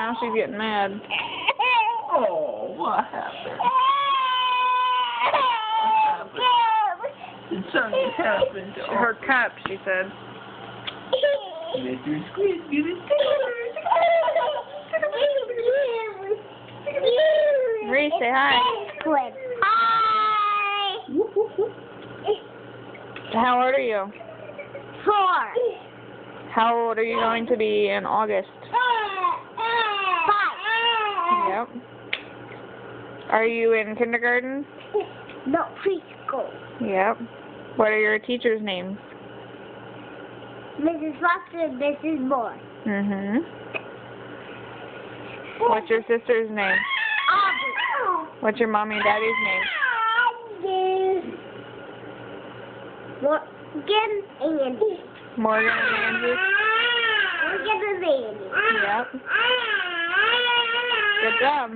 now she's getting mad. Oh, what happened? Did something happen to Her cup, she said. Mr. Squid, get it Marie, say hi. Squid. Hi. How old are you? 4. How old are you going to be in August? 5. Yep. Are you in kindergarten? No, preschool. Yep. What are your teachers' names? Mrs. Foster and Mrs. Moore. Mm-hmm. What's your sister's name? Aubrey. What's your mommy and daddy's name? Morgan and Andy. Morgan and Angie? Morgan and Andy. Yep. Good job.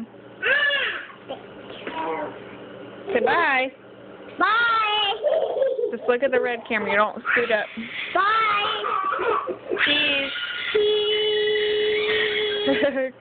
Goodbye. Bye. Just look at the red camera. You don't scoot up. Bye. Cheese. Cheese.